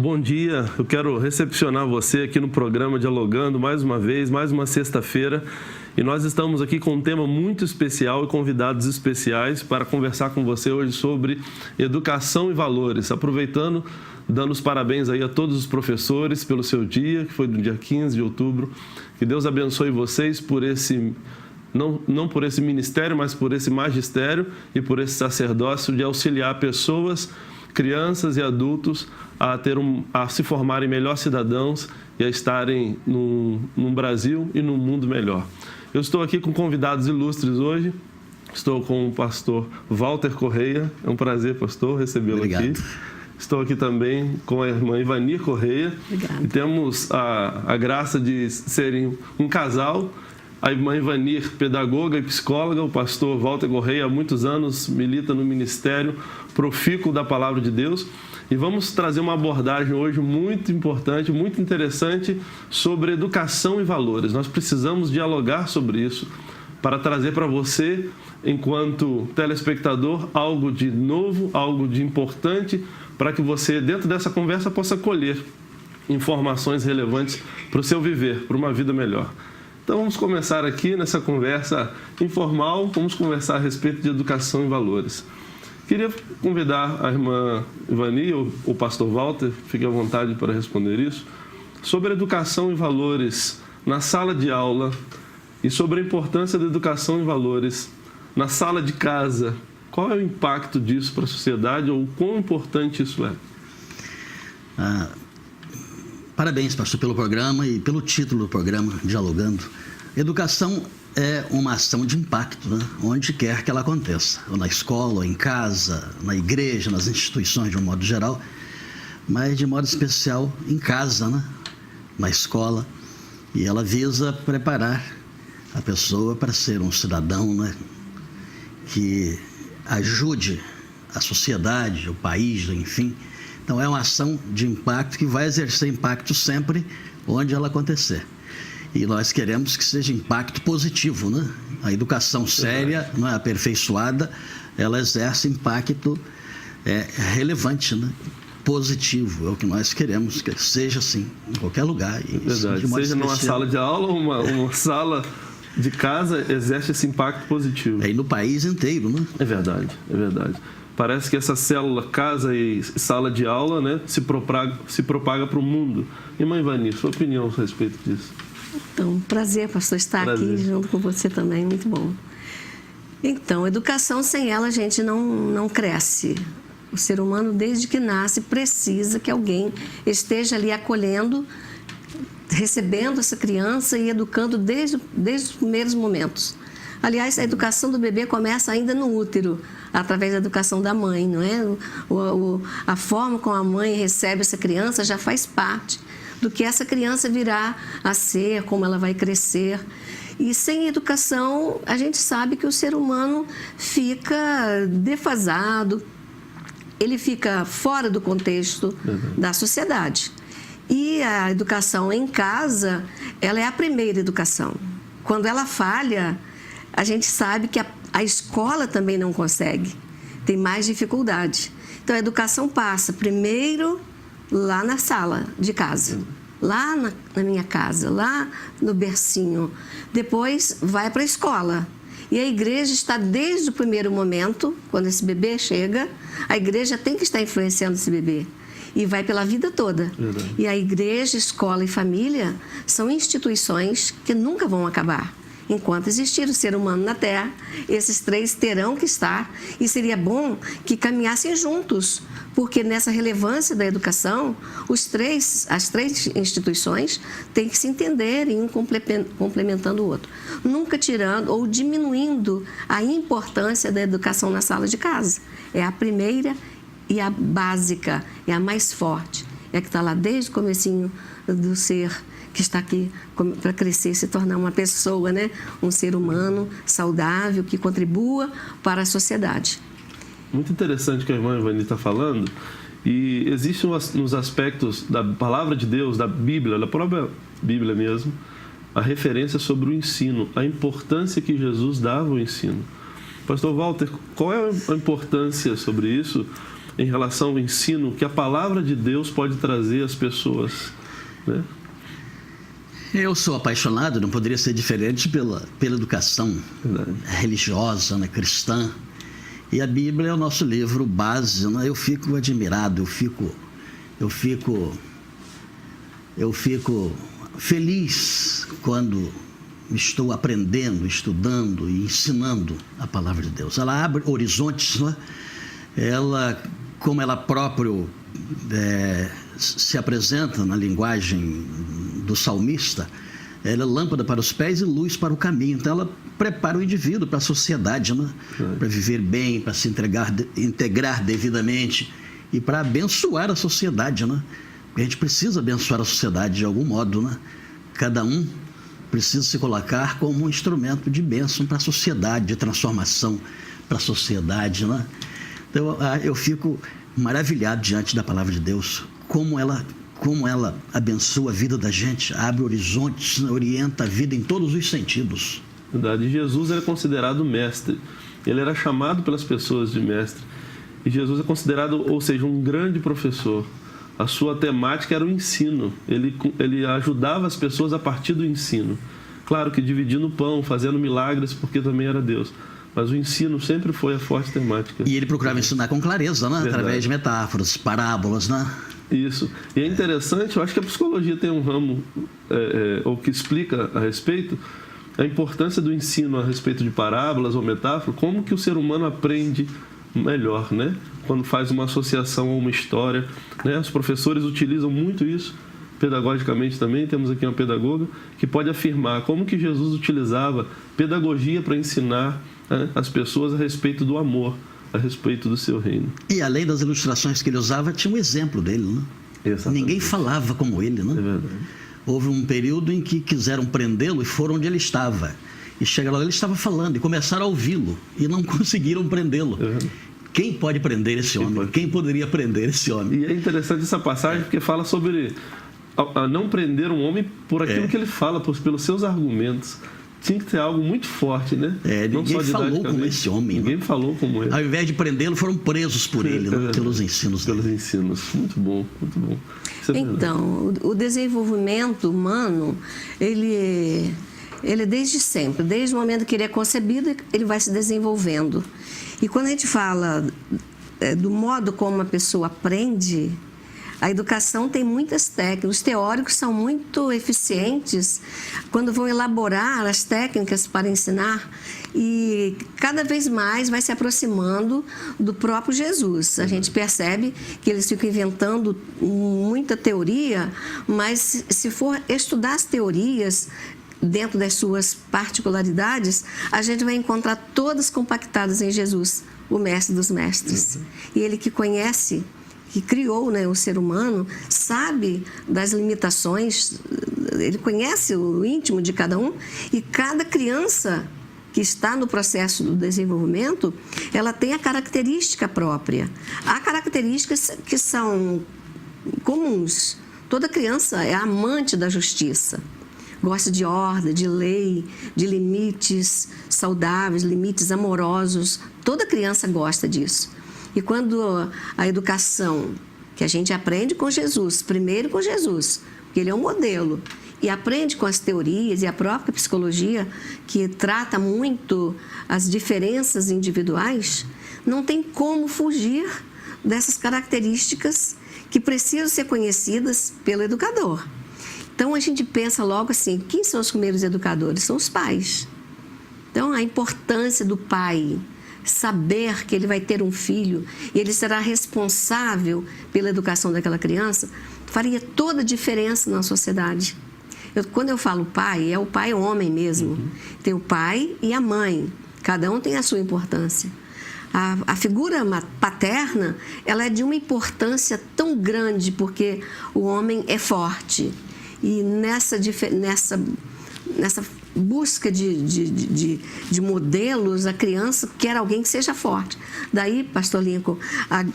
Bom dia, eu quero recepcionar você aqui no programa Dialogando mais uma vez, mais uma sexta-feira. E nós estamos aqui com um tema muito especial e convidados especiais para conversar com você hoje sobre educação e valores. Aproveitando, dando os parabéns aí a todos os professores pelo seu dia, que foi no dia 15 de outubro. Que Deus abençoe vocês por esse... Não por esse ministério, mas por esse magistério e por esse sacerdócio de auxiliar pessoas, crianças e adultos a se formarem melhor cidadãos e a estarem num Brasil e num mundo melhor. Eu estou aqui com convidados ilustres hoje. Estou com o pastor Walter Correia. É um prazer, pastor, recebê-lo aqui. Estou aqui também com a irmã Ivanir Correia. Obrigada. E temos a graça de serem um casal. A irmã Ivanir, pedagoga e psicóloga, o pastor Walter Correia, há muitos anos milita no ministério profícuo da Palavra de Deus. E vamos trazer uma abordagem hoje muito importante, muito interessante sobre educação e valores. Nós precisamos dialogar sobre isso para trazer para você, enquanto telespectador, algo de novo, algo de importante, para que você, dentro dessa conversa, possa colher informações relevantes para o seu viver, para uma vida melhor. Então vamos começar aqui nessa conversa informal, vamos conversar a respeito de educação e valores. Queria convidar a irmã Ivani ou o pastor Walter, fique à vontade para responder isso, sobre educação e valores na sala de aula e sobre a importância da educação e valores na sala de casa. Qual é o impacto disso para a sociedade ou quão importante isso é? Parabéns, pastor, pelo programa e pelo título do programa, Dialogando. Educação é uma ação de impacto, né? Onde quer que ela aconteça, ou na escola, ou em casa, na igreja, nas instituições de um modo geral, mas de modo especial em casa, né? Na escola. E ela visa preparar a pessoa para ser um cidadão, né? Que ajude a sociedade, o país, enfim. Então, é uma ação de impacto que vai exercer impacto sempre onde ela acontecer. E nós queremos que seja impacto positivo, né? A educação séria, não é aperfeiçoada, ela exerce impacto relevante, né? Positivo. É o que nós queremos, que seja assim, em qualquer lugar. E verdade. Seja numa sala de aula ou uma sala de casa, exerce esse impacto positivo. E no país inteiro, né? É verdade, é verdade. Parece que essa célula casa e sala de aula, né, se propaga para o mundo. Irmã Ivani, sua opinião a respeito disso? Então, prazer, pastor, estar aqui junto com você também, muito bom. Então, educação sem ela a gente não cresce. O ser humano, desde que nasce, precisa que alguém esteja ali acolhendo, recebendo essa criança e educando desde os primeiros momentos. Aliás, a educação do bebê começa ainda no útero, através da educação da mãe, não é? A forma como a mãe recebe essa criança já faz parte do que essa criança virá a ser, como ela vai crescer. E sem educação, a gente sabe que o ser humano fica defasado, ele fica fora do contexto da sociedade. E a educação em casa, ela é a primeira educação. Quando ela falha, a gente sabe que a escola também não consegue, tem mais dificuldade. Então, a educação passa primeiro lá na sala de casa, lá na minha casa, lá no bercinho. Depois vai para a escola. E a igreja está desde o primeiro momento, quando esse bebê chega, a igreja tem que estar influenciando esse bebê. E vai pela vida toda. Verdade. E a igreja, escola e família são instituições que nunca vão acabar. Enquanto existir o ser humano na Terra, esses três terão que estar, e seria bom que caminhassem juntos, porque nessa relevância da educação, as três instituições têm que se entenderem, um complementando o outro, nunca tirando ou diminuindo a importância da educação na sala de casa. É a primeira e a básica, é a mais forte, é a que está lá desde o comecinho do ser que está aqui para crescer e se tornar uma pessoa, né? Um ser humano saudável que contribua para a sociedade. Muito interessante o que a irmã Ivani está falando. E existe nos aspectos da palavra de Deus, da Bíblia, da própria Bíblia mesmo, a referência sobre o ensino, a importância que Jesus dava ao ensino. Pastor Walter, qual é a importância sobre isso? em relação ao ensino que a palavra de Deus pode trazer às pessoas, né? Eu sou apaixonado, não poderia ser diferente, pela educação religiosa, né, cristã. E a Bíblia é o nosso livro base, né? Eu fico admirado, eu fico feliz quando estou aprendendo, estudando e ensinando a palavra de Deus. Ela abre horizontes, né? Ela, como ela própria se apresenta na linguagem do salmista, ela é lâmpada para os pés e luz para o caminho. Então ela prepara o indivíduo para a sociedade, né? Para viver bem, para se integrar devidamente e para abençoar a sociedade, né? Porque a gente precisa abençoar a sociedade de algum modo, né? Cada um precisa se colocar como um instrumento de bênção para a sociedade, de transformação para a sociedade, né? Então eu fico maravilhado diante da palavra de Deus, como ela abençoa a vida da gente, abre horizontes, orienta a vida em todos os sentidos. Verdade. Jesus era considerado mestre, ele era chamado pelas pessoas de mestre, e Jesus é considerado, ou seja, um grande professor. A sua temática era o ensino, ele ajudava as pessoas a partir do ensino. Claro que dividindo o pão, fazendo milagres, porque também era Deus. Mas o ensino sempre foi a forte temática. E ele procurava ensinar com clareza, né? Através de metáforas, parábolas, né? Isso. E é interessante, eu acho que a psicologia tem um ramo, ou que explica a respeito, a importância do ensino a respeito de parábolas ou metáforas, como que o ser humano aprende melhor, né? Quando faz uma associação a uma história, né? Os professores utilizam muito isso, pedagogicamente também. Temos aqui uma pedagoga que pode afirmar como que Jesus utilizava pedagogia para ensinar, né, as pessoas a respeito do amor, a respeito do seu reino. E além das ilustrações que ele usava, tinha um exemplo dele, né? Exatamente. Ninguém falava como ele, né? É verdade. Houve um período em que quiseram prendê-lo e foram onde ele estava. E chegaram lá, ele estava falando e começaram a ouvi-lo e não conseguiram prendê-lo. Quem pode prender esse homem? Quem poderia prender esse homem? E é interessante essa passagem porque fala sobre a não prender um homem por aquilo que ele fala, pelos seus argumentos. Tinha que ter algo muito forte, né? Ninguém falou como esse homem. Ninguém falou como ele. Ao invés de prendê-lo, foram presos por ele, né? Pelos ensinos dele. Pelos ensinos. Muito bom, muito bom. Então, o desenvolvimento humano, ele desde sempre, desde o momento que ele é concebido, ele vai se desenvolvendo. E quando a gente fala do modo como a pessoa aprende, a educação tem muitas técnicas. Os teóricos são muito eficientes quando vão elaborar as técnicas para ensinar, e cada vez mais vai se aproximando do próprio Jesus. A gente percebe que eles ficam inventando muita teoria, mas se for estudar as teorias dentro das suas particularidades, a gente vai encontrar todas compactadas em Jesus, o mestre dos mestres. E ele que conhece, que criou, né, o ser humano, sabe das limitações, ele conhece o íntimo de cada um, e cada criança que está no processo do desenvolvimento, ela tem a característica própria. Há características que são comuns. Toda criança é amante da justiça. Gosta de ordem, de lei, de limites saudáveis, limites amorosos. Toda criança gosta disso. E quando a educação que a gente aprende com Jesus, primeiro com Jesus, porque ele é um modelo, e aprende com as teorias e a própria psicologia, que trata muito as diferenças individuais, não tem como fugir dessas características que precisam ser conhecidas pelo educador. Então, a gente pensa logo assim, quem são os primeiros educadores? São os pais. Então, a importância do pai saber que ele vai ter um filho e ele será responsável pela educação daquela criança, faria toda a diferença na sociedade. Quando eu falo pai, é o pai homem mesmo. Tem o pai e a mãe. Cada um tem a sua importância. A figura paterna, ela é de uma importância tão grande porque o homem é forte. E nessa busca de modelos, a criança quer alguém que seja forte. Daí, pastor Lincoln,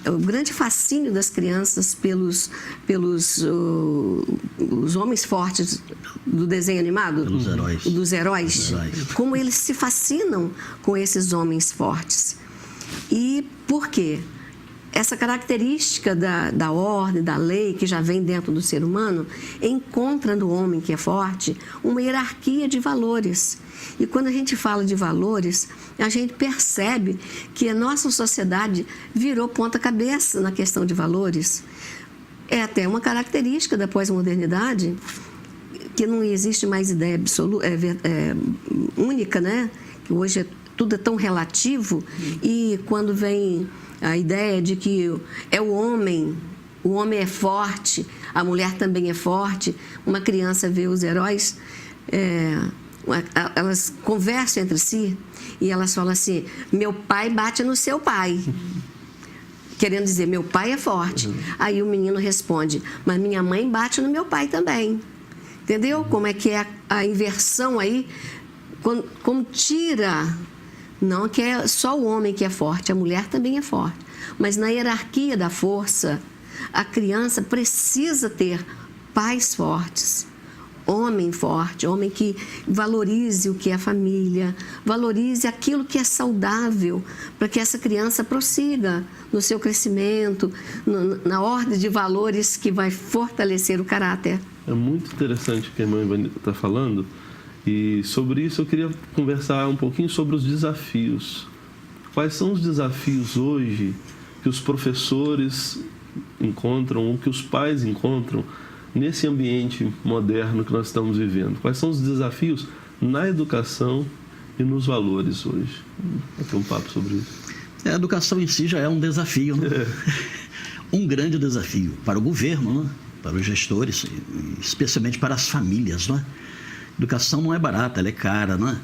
o grande fascínio das crianças pelos os homens fortes do desenho animado, dos heróis, como eles se fascinam com esses homens fortes. E por quê? essa característica da ordem, da lei, que já vem dentro do ser humano, encontra no homem que é forte uma hierarquia de valores. E quando a gente fala de valores, a gente percebe que a nossa sociedade virou ponta-cabeça na questão de valores. É até uma característica da pós-modernidade, que não existe mais ideia absoluta, única, né? Que hoje tudo é tão relativo, e quando vem a ideia de que é o homem é forte, a mulher também é forte, uma criança vê os heróis, elas conversam entre si e elas falam assim: meu pai bate no seu pai. Querendo dizer, meu pai é forte. Aí o menino responde: mas minha mãe bate no meu pai também. Entendeu? Como é que é a inversão aí? Como tira... Não que é só o homem que é forte, a mulher também é forte. Mas na hierarquia da força, a criança precisa ter pais fortes, homem forte, homem que valorize o que é a família, valorize aquilo que é saudável, para que essa criança prossiga no seu crescimento, na ordem de valores que vai fortalecer o caráter. É muito interessante o que a irmã Ivanita está falando. E sobre isso eu queria conversar um pouquinho sobre os desafios. Quais são os desafios hoje que os professores encontram, ou que os pais encontram nesse ambiente moderno que nós estamos vivendo? Quais são os desafios na educação e nos valores hoje? Vou ter um papo sobre isso. A educação em si já é um desafio, né? Um grande desafio para o governo, né? Para os gestores, especialmente para as famílias, né? Educação não é barata, ela é cara, não é?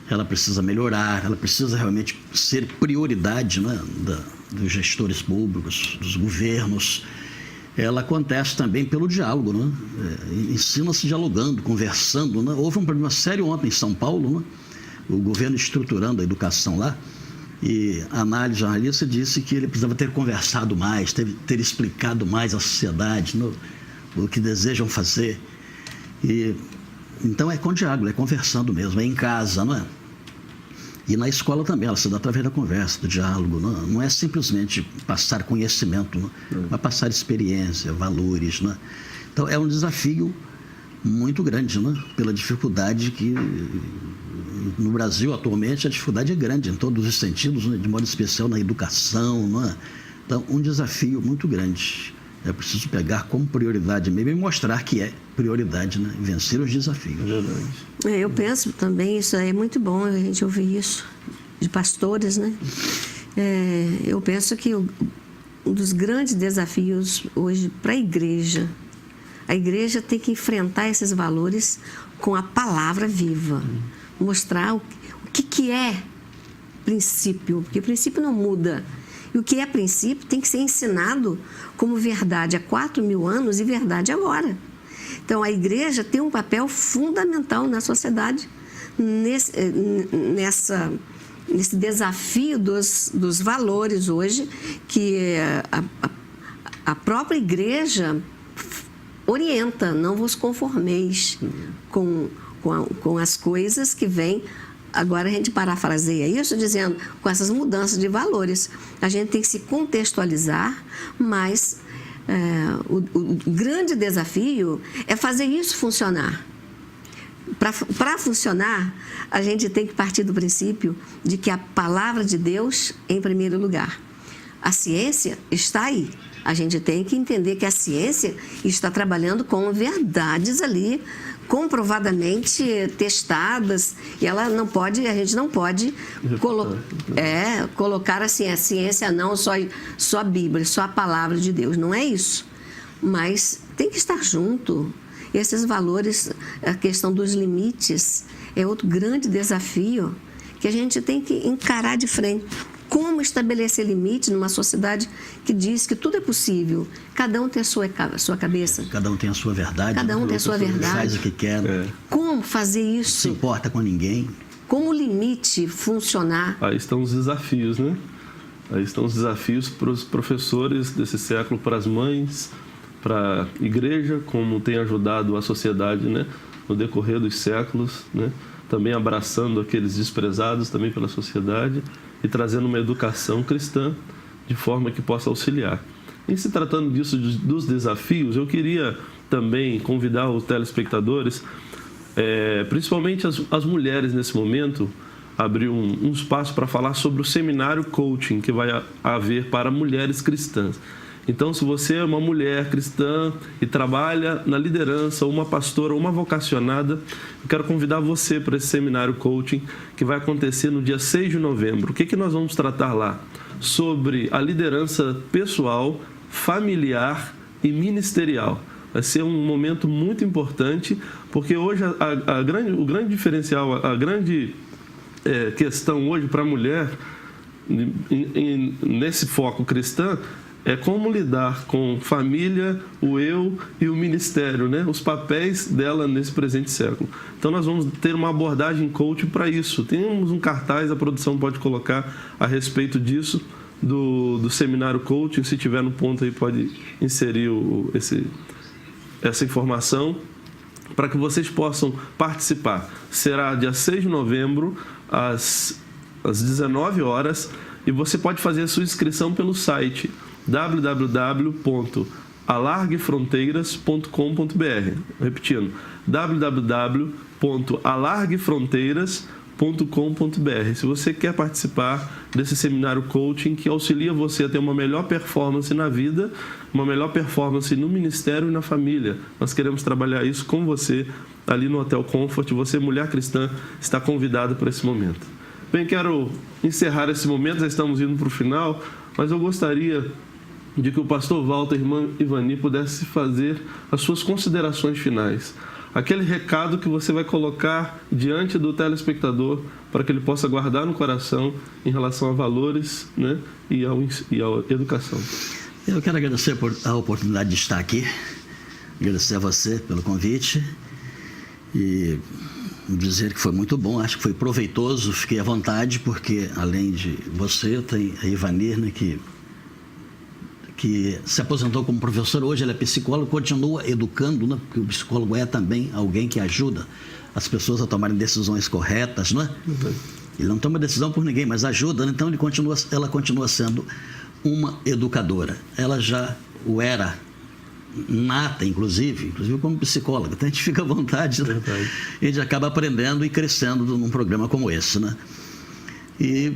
Ela precisa melhorar, ela precisa realmente ser prioridade, né, dos gestores públicos, dos governos. Ela acontece também pelo diálogo, né? Ensina-se dialogando, conversando, né? Houve um problema sério ontem em São Paulo, né? O governo estruturando a educação lá, e a análise jornalista disse que ele precisava ter conversado mais, ter explicado mais à sociedade, né, o que desejam fazer. Então é com diálogo, é conversando mesmo, é em casa, não é? E na escola também, ela se dá através da conversa, do diálogo, não é simplesmente passar conhecimento, mas passar experiência, valores, né? Então é um desafio muito grande, né? Pela dificuldade que no Brasil atualmente a dificuldade é grande em todos os sentidos, né? De modo especial na educação, não é? Então um desafio muito grande. É preciso pegar como prioridade mesmo e mostrar que é prioridade, né? Vencer os desafios. Eu penso também, isso é muito bom a gente ouvir isso de pastores, né? Eu penso que um dos grandes desafios hoje para a igreja tem que enfrentar esses valores com a palavra viva. Mostrar o que é princípio, porque princípio não muda. E o que é princípio tem que ser ensinado como verdade há 4.000 anos e verdade agora. Então, a igreja tem um papel fundamental na sociedade nesse desafio dos valores hoje, que a própria igreja orienta: não vos conformeis com as coisas que vêm. Agora a gente parafraseia isso dizendo, com essas mudanças de valores, a gente tem que se contextualizar, mas o grande desafio é fazer isso funcionar. Para funcionar, a gente tem que partir do princípio de que a palavra de Deus é em primeiro lugar. A ciência está aí. A gente tem que entender que a ciência está trabalhando com verdades ali, comprovadamente testadas, e a gente não pode colocar assim, a ciência não, só a Bíblia, só a palavra de Deus. Não é isso. Mas tem que estar junto. Esses valores, a questão dos limites, é outro grande desafio que a gente tem que encarar de frente. Como estabelecer limites numa sociedade que diz que tudo é possível? Cada um tem a sua cabeça. Cada um tem a sua verdade. Cada um tem a sua verdade. Faz o que quer. Como fazer isso? Não se importa com ninguém. Como o limite funcionar? Aí estão os desafios, né? Aí estão os desafios para os professores desse século, para as mães, para a igreja, como tem ajudado a sociedade, né? No decorrer dos séculos, né? Também abraçando aqueles desprezados também pela sociedade e trazendo uma educação cristã de forma que possa auxiliar. Em se tratando disso, dos desafios, eu queria também convidar os telespectadores, principalmente as mulheres nesse momento, abrir um espaço para falar sobre o seminário coaching que vai haver para mulheres cristãs. Então, se você é uma mulher cristã e trabalha na liderança, ou uma pastora, ou uma vocacionada, eu quero convidar você para esse seminário coaching que vai acontecer no dia 6 de novembro. O que nós vamos tratar lá? Sobre a liderança pessoal, familiar e ministerial. Vai ser um momento muito importante, porque hoje o grande diferencial, a grande questão hoje para a mulher, nesse foco cristão, é como lidar com família, o eu e o ministério, né? Os papéis dela nesse presente século. Então nós vamos ter uma abordagem coach para isso. Temos um cartaz, a produção pode colocar a respeito disso, do seminário coaching. Se tiver no ponto aí, pode inserir essa informação para que vocês possam participar. Será dia 6 de novembro, às 19 horas, e você pode fazer a sua inscrição pelo site www.alarguefronteiras.com.br. Repetindo, www.alarguefronteiras.com.br. Se você quer participar desse seminário coaching que auxilia você a ter uma melhor performance na vida, uma melhor performance no ministério e na família, nós queremos trabalhar isso com você ali no Hotel Comfort. Você, mulher cristã, está convidada para esse momento. Bem, quero encerrar esse momento, já estamos indo para o final, mas eu gostaria de que o pastor Walter e a irmã Ivani pudesse fazer as suas considerações finais. Aquele recado que você vai colocar diante do telespectador para que ele possa guardar no coração em relação a valores, né, e à educação. Eu quero agradecer a oportunidade de estar aqui, agradecer a você pelo convite e dizer que foi muito bom, acho que foi proveitoso, fiquei à vontade, porque além de você, tem a Ivani, né, que se aposentou como professor, hoje ela é psicóloga, continua educando, né? Porque o psicólogo é também alguém que ajuda as pessoas a tomarem decisões corretas, não é? Ele não toma decisão por ninguém, mas ajuda, né? Então ela continua sendo uma educadora. Ela já o era nata, inclusive como psicóloga. Então a gente fica à vontade, né? E a gente acaba aprendendo e crescendo num programa como esse, né? E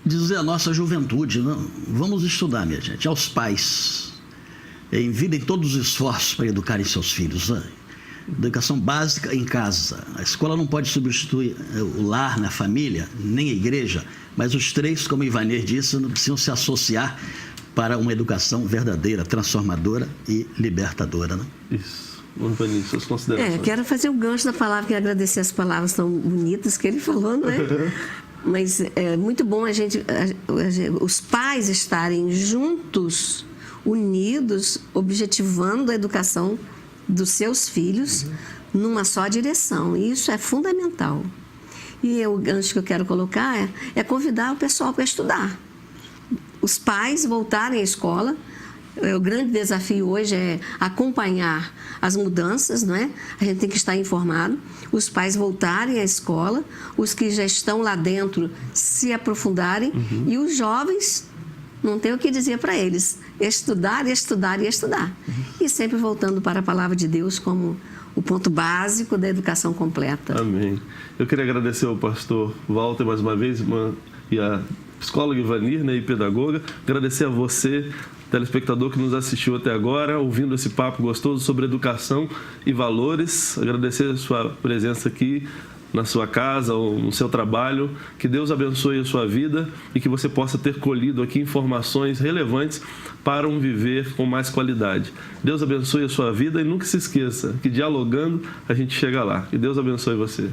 dizer à nossa juventude, não, vamos estudar, minha gente, aos pais, envidem todos os esforços para educarem seus filhos, né? Educação básica em casa. A escola não pode substituir o lar, na família, nem a igreja, mas os três, como Ivani disse, não precisam se associar para uma educação verdadeira, transformadora e libertadora, né? Isso. Ivani, suas considerações. Quero fazer o gancho da palavra, quero agradecer as palavras tão bonitas que ele falou, né? Mas é muito bom os pais estarem juntos, unidos, objetivando a educação dos seus filhos numa só direção. E isso é fundamental. E o gancho que eu quero colocar é convidar o pessoal para estudar. Os pais voltarem à escola. O grande desafio hoje é acompanhar as mudanças, não é? A gente tem que estar informado. Os pais voltarem à escola, os que já estão lá dentro se aprofundarem, e os jovens, não tem o que dizer para eles, estudar, estudar e estudar. E sempre voltando para a palavra de Deus como o ponto básico da educação completa. Amém. Eu queria agradecer ao pastor Walter mais uma vez, e a psicóloga Ivani, né, e pedagoga. Agradecer a você, telespectador que nos assistiu até agora, ouvindo esse papo gostoso sobre educação e valores. Agradecer a sua presença aqui na sua casa ou no seu trabalho. Que Deus abençoe a sua vida e que você possa ter colhido aqui informações relevantes para um viver com mais qualidade. Deus abençoe a sua vida e nunca se esqueça que dialogando a gente chega lá. Que Deus abençoe você.